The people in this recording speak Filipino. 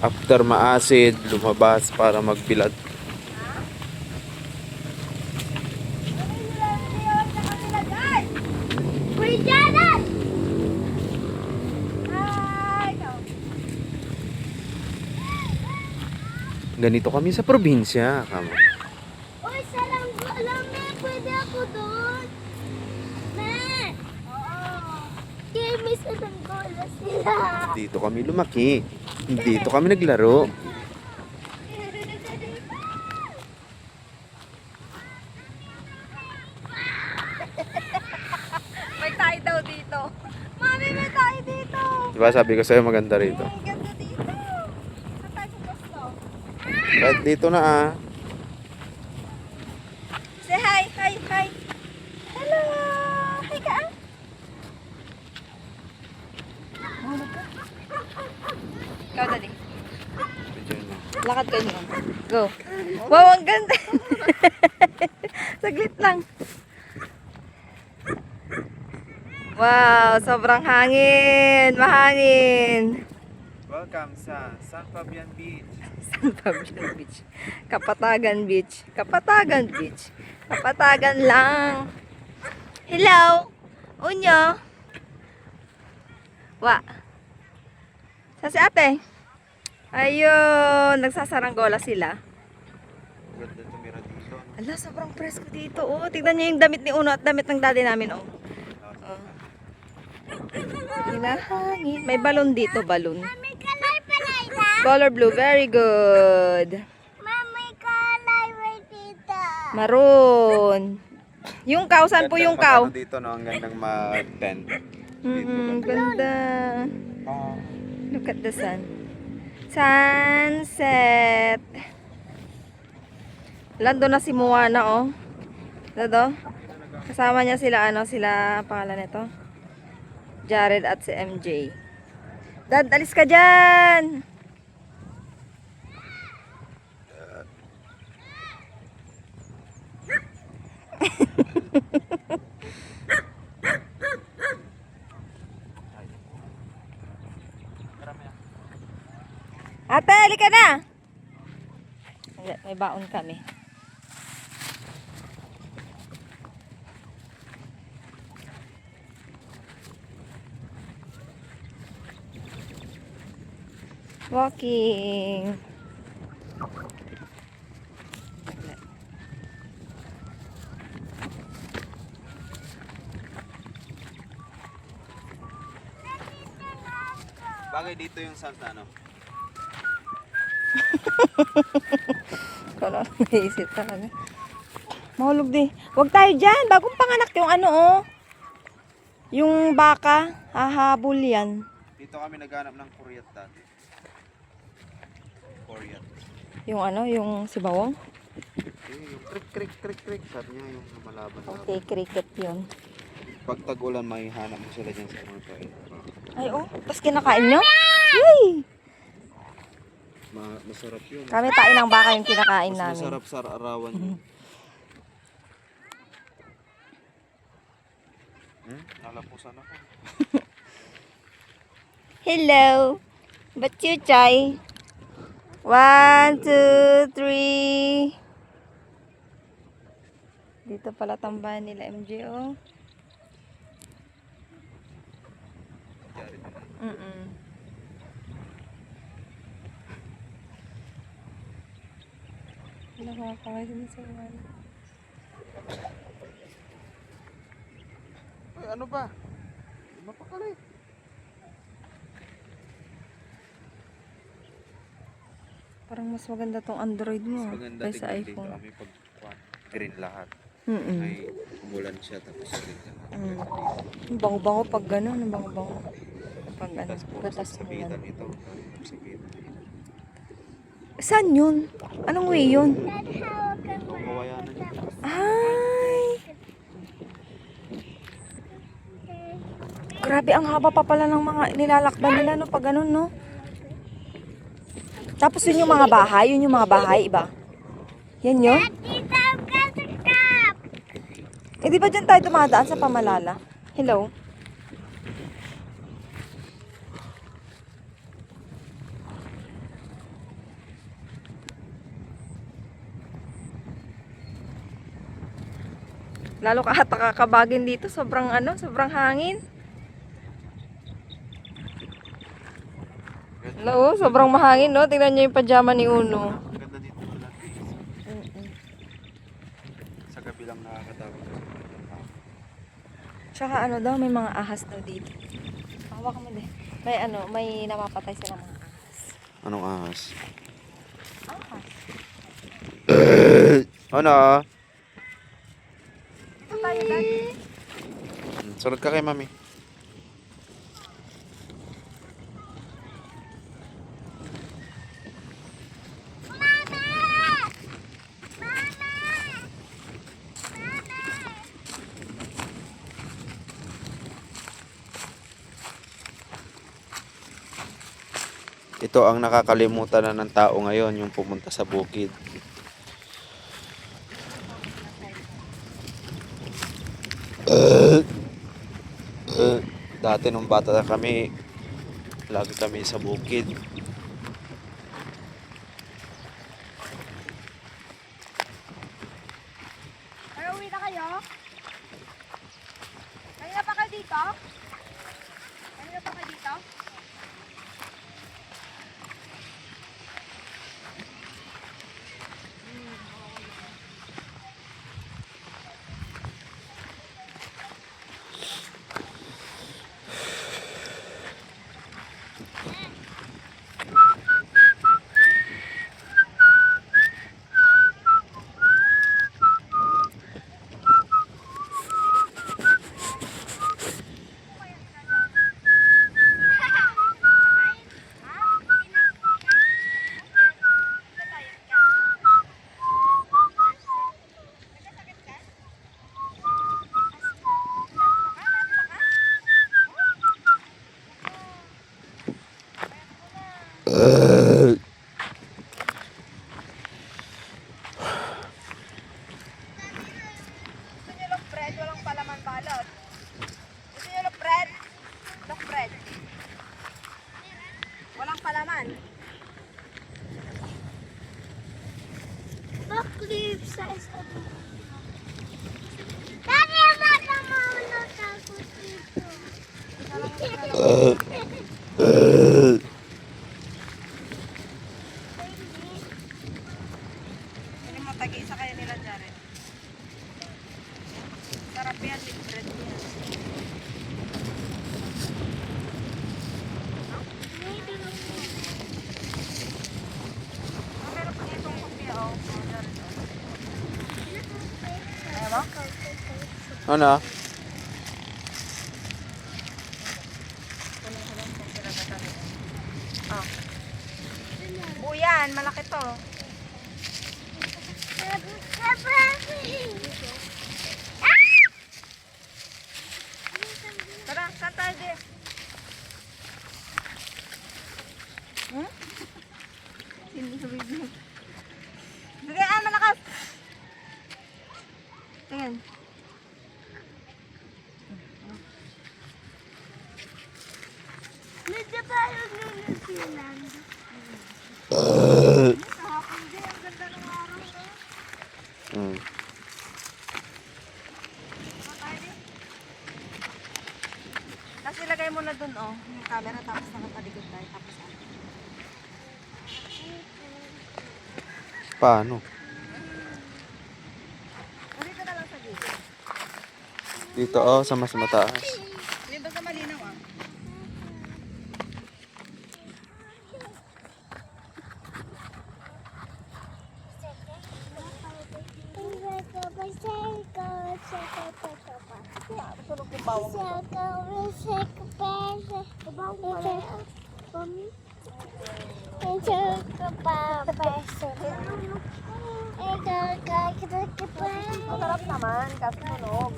After ma-acid, lumabas para magbilad. Ganito kami sa probinsya, kamo. Uy, saranggo lang na. Pwede ako doon. Na. Oo. Kaya may saranggola sila. Dito kami lumaki. Dito kami naglaro. May tayo daw dito. Mami, may tayo dito. Diba sabi ko sa'yo maganda rito. Ang ganda dito. Saan tayo gusto? Kahit dito na ah. Say hi, hi, hi. Hello. Hi ka. Mahulog ka. Ikaw, dali. Lakad kayo naman. Go. Wow, ang ganda. Saglit lang. Wow, sobrang hangin. Mahangin. Welcome sa San Fabian Beach. San Pablo Beach. Kapatagan Beach. Kapatagan Beach. Kapatagan lang. Hello. Unyo. Wa. Sa si ate. Ayun. Nagsasaranggola sila. Ganda tumira dito. Ala, sobrang presko dito. Oh, tignan niyo yung damit ni Uno at damit ng daddy namin. Oh. Oh. Hinahangin. May balon dito, balon. May color pala ina. Color blue, very good. May color right dito. Maroon. Yung cow, saan po yung cow? Gandang dito no, ang gandang mag-tent. Ganda. Oh. Look at the sun. Sunset. Lando na si Moana, oh. Lado. Kasama niya sila, ano, sila, pangalan nito? Jared at si MJ. Dad, alis ka dyan! Ate, halika na! Ayan, may baon kami. Walking. Bagay dito yung San ano. Kala naisip talaga. Mahulog di. Huwag tayo dyan. Bagong panganak yung ano, oh. Yung baka. Hahabol yan. Dito kami naghanap ng kuryat dati. Kuryat. Yung ano, yung sibawang. Yung krik. Sabi niya yung lumalaban. Okay, cricket yun. Pag tag-ulan, may hanap mo sila dyan sa mga kain. Ay, oh. Tapos kinakain nyo? Yay! Masarap yun. Kami tain ng baka yung kinakain Mas namin. masarap sa arawan yun. Nalapusan ako. Hello. Ba't you, Chay? 1, 2, 3. Dito pala tambahan nila MJ, oh. Nakakakay din sa wala. Ay, ano ba? Mapakali. Parang mas maganda tong Android mo Mas maganda kaysa tingnan dito iPhone. kami pag green lahat. Mm-mm. May umulan siya tapos green lahat. Ang bango-bango pag gano'n, ang bango-bango. Pag ano, Tapos puro gatas sa mo yan. sabitan ito. Sabitan. Saan yun? Anong way yun? Kawayanan niya. Ay! Grabe, ang haba pa pala ng mga nilalakban nila, no? Pag ganun, no? Tapos yun yung mga bahay, iba. Yan yun? Eh, di ba dyan tayo dumadaan sa Pamalala? Hello? Lalo ka ata kakabagin dito. Sobrang ano, sobrang hangin. Oo, sobrang mahangin, no? Tingnan niyo yung pajama ni Uno. Ang ganda dito pala. Sa gabi lang nakakatawag. Tsaka ano daw, may mga ahas daw dito. Hawak mo din. May ano, may namapatay sila mga ahas. Anong ahas? Ahas? Ano? Dito tayo, Dad. Sunod ka kay mami. Ito ang nakakalimutan na ng tao ngayon, yung pumunta sa bukid. Dati nung bata na kami, lagi kami sa bukid. Ay, uwi na kayo? Kanina pa kayo dito? Kanina pa kayo dito? Gusto niyo loaf bread? Walang palaman balot. Gusto niyo loaf bread? Loaf bread. Walang palaman. Baklip sa isa. Dali, baka maulog ako dito. Hindi mo tag-isa kayo nila Jared. Sarap yan, loaf bread yan. Meron pa itong kopya, oh. Jared. Ayaw mo? Ano? Oh. Buyan, malaki to. Tara, saan tayo di? Hmm? Hindi sa baby. Sige, malakas. Tingin. Medyo tayo New Zealand. Mm. Tapos ilagay mo na dun, oh, yung camera, tapos nakatalikod tayo, tapos ano. Paano? Dito na lang sa gilid. Dito oh, sa mas mataas. Hindi, basta malinaw, ah. Tulog yung bawang ito. Masarap naman, kasi tulog.